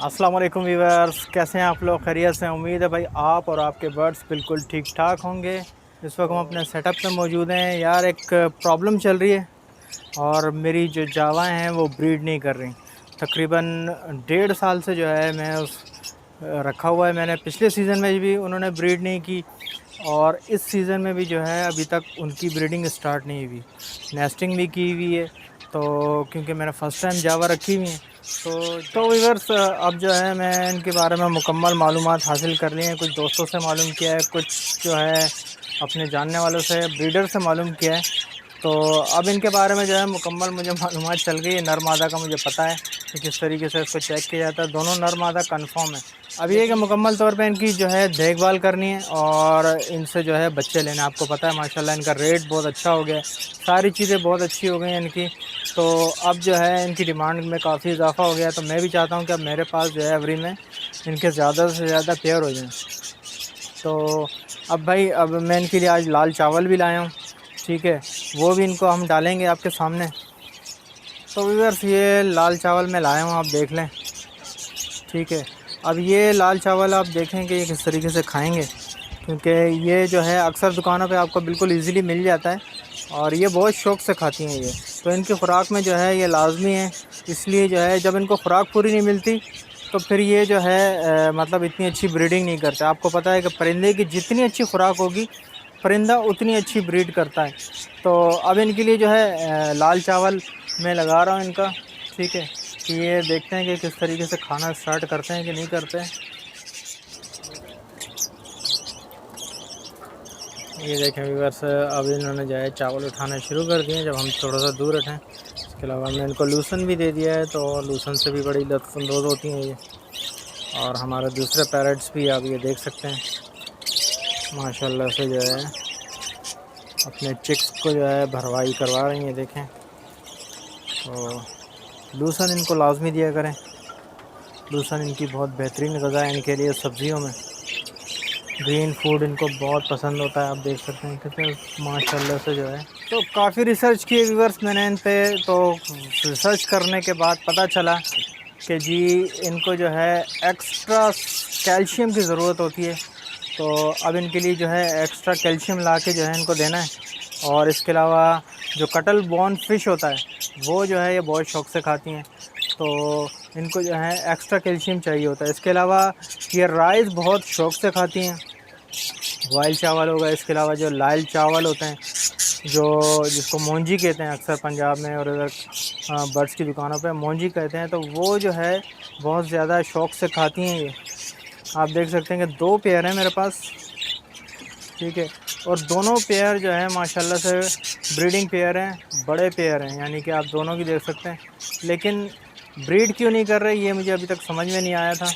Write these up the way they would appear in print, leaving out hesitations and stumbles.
अस्सलाम वालेकुम व्यूअर्स, कैसे हैं आप लोग? खैरियत से? उम्मीद है भाई आप और आपके बर्ड्स बिल्कुल ठीक ठाक होंगे। इस वक्त हम अपने सेटअप पे मौजूद हैं। यार एक प्रॉब्लम चल रही है और मेरी जो जावाएं हैं वो ब्रीड नहीं कर रही। तकरीबन 1.5 साल से जो है मैं रखा हुआ है। मैंने पिछले सीज़न में भी उन्होंने ब्रीड नहीं की और इस सीज़न में भी जो है अभी तक उनकी ब्रीडिंग स्टार्ट नहीं हुई। नेस्टिंग भी की हुई है, तो क्योंकि मैंने फ़र्स्ट टाइम जावा रखी हुई हैं, तो व्यूअर्स अब जो है मैं इनके बारे में मुकम्मल मालूमात हासिल कर ली हैं। कुछ दोस्तों से मालूम किया है, कुछ जो है अपने जानने वालों से, ब्रीडर से मालूम किया है। तो अब इनके बारे में जो है मुकम्मल मुझे मालूमात चल गई है। नर मादा का मुझे पता है कि किस तरीके से इसको चेक किया जाता है। दोनों नर मादा कन्फर्म है। अब ये कि मुकम्मल तौर पे इनकी जो है देखभाल करनी है और इनसे जो है बच्चे लेने। आपको पता है माशाल्लाह इनका रेट बहुत अच्छा हो गया है, सारी चीज़ें बहुत अच्छी हो गई हैं इनकी। तो अब जो है इनकी डिमांड में काफ़ी इजाफा हो गया। तो मैं भी चाहता हूँ कि अब मेरे पास जो है एवरी में इनके ज़्यादा से ज़्यादा पेयर हो जाएँ। तो अब भाई अब मैं इनके लिए आज लाल चावल भी लाया हूँ, ठीक है, वो भी इनको हम डालेंगे आपके सामने। तो व्यूअर्स ये लाल चावल मैं लाया हूँ, आप देख लें, ठीक है। अब ये लाल चावल आप देखें कि ये किस तरीके से खाएंगे, क्योंकि ये जो है अक्सर दुकानों पे आपको बिल्कुल इजीली मिल जाता है और ये बहुत शौक़ से खाती हैं ये। तो इनकी ख़ुराक में जो है ये लाजमी है, इसलिए जो है जब इनको ख़ुराक पूरी नहीं मिलती तो फिर ये जो है मतलब इतनी अच्छी ब्रीडिंग नहीं करते। आपको पता है कि परिंदे की जितनी अच्छी ख़ुराक होगी परिंदा उतनी अच्छी ब्रीड करता है। तो अब इनके लिए जो है लाल चावल मैं लगा रहा हूँ इनका, ठीक है, कि ये देखते हैं कि किस तरीके से खाना स्टार्ट करते हैं कि नहीं करते हैं। ये देखें व्यूअर्स, अब इन्होंने जो है चावल उठाना शुरू कर दिए जब हम थोड़ा सा दूर हटें। इसके अलावा हमने इनको लूसन भी दे दिया है, तो लूसन से भी बड़ी लुत्फ़अंदोज़ होती हैं ये। और हमारे दूसरे पैरट्स भी आप ये देख सकते हैं माशाल्लाह से जो है अपने चिक्स को जो है भरवाई करवा रही हैं, देखें। तो लूसन इनको लाजमी दिया करें, लूसन इनकी बहुत बेहतरीन ग़िज़ा है इनके लिए। सब्ज़ियों में ग्रीन फूड इनको बहुत पसंद होता है, आप देख सकते हैं क्योंकि माशाल्लाह से जो है। तो काफ़ी रिसर्च किए व्यूअर्स मैंने इन पे। तो रिसर्च करने के बाद पता चला कि जी इनको जो है एक्स्ट्रा कैल्शियम की ज़रूरत होती है। तो अब इनके लिए जो है एक्स्ट्रा कैल्शियम ला के जो है इनको देना है। और इसके अलावा जो कटल बॉर्न फ़िश होता है वो जो है ये बहुत शौक़ से खाती हैं, तो इनको जो है एक्स्ट्रा कैल्शियम चाहिए होता है। इसके अलावा ये राइस बहुत शौक़ से खाती हैं, बॉयल चावल होगा। इसके अलावा जो लाल चावल होते हैं जो जिसको मोंजी कहते हैं अक्सर पंजाब में और इधर बर्ड्स की दुकानों पे मोंजी कहते हैं, तो वो जो है बहुत ज़्यादा शौक़ से खाती हैं ये। आप देख सकते हैं कि 2 पेयर हैं मेरे पास, ठीक है, और दोनों पेयर जो है माशाल्लाह से ब्रीडिंग पेयर हैं, बड़े पेयर हैं, यानी कि आप दोनों की देख सकते हैं। लेकिन ब्रीड क्यों नहीं कर रहे ये मुझे अभी तक समझ में नहीं आया था।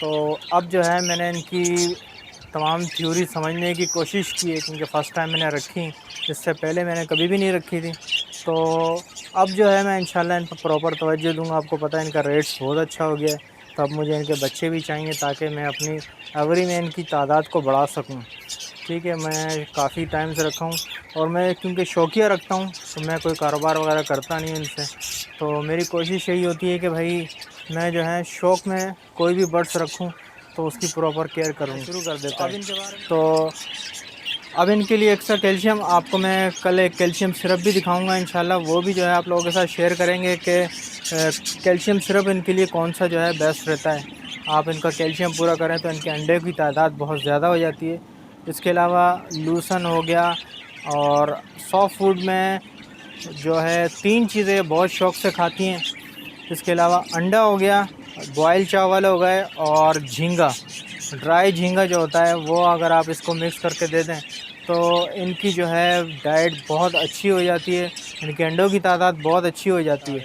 तो अब जो है मैंने इनकी तमाम थ्योरी समझने की कोशिश की है, क्योंकि फ़र्स्ट टाइम मैंने रखी, इससे पहले मैंने कभी भी नहीं रखी थी। तो अब जो है मैं इंशाल्लाह इन पर प्रॉपर तवज्जो दूँगा। आपको पता है इनका रेट्स बहुत अच्छा हो गया है, तो अब मुझे इनके बच्चे भी चाहिए ताकि मैं अपनी एवरी में इनकी तादाद को बढ़ा सकूँ, ठीक है। मैं काफ़ी टाइम से रखा हूँ और मैं क्योंकि शौकिया रखता हूँ तो मैं कोई कारोबार वगैरह करता नहीं इनसे। तो मेरी कोशिश यही होती है कि भाई मैं जो है शौक़ में कोई भी बर्ड्स रखूँ तो उसकी प्रॉपर केयर करूँ। शुरू कर देता है। तो अब इनके लिए एक्स्ट्रा कैल्शियम आपको मैं कल एक कैल्शियम सिरप भी दिखाऊंगा इंशाल्लाह, वो भी जो है आप लोगों के साथ शेयर करेंगे कि कैल्शियम सिरप इनके लिए कौन सा जो है बेस्ट रहता है। आप इनका कैल्शियम पूरा करें तो इनके अंडे की तादाद बहुत ज़्यादा हो जाती है। इसके अलावा लूसन हो गया और सॉफ्ट फूड में जो है 3 चीज़ें बहुत शौक़ से खाती हैं। इसके अलावा अंडा हो गया, बॉयल चावल हो गए और झींगा, ड्राई झींगा जो होता है वो अगर आप इसको मिक्स करके दे दें तो इनकी जो है डाइट बहुत अच्छी हो जाती है, इनके अंडों की तादाद बहुत अच्छी हो जाती है।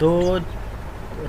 2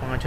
5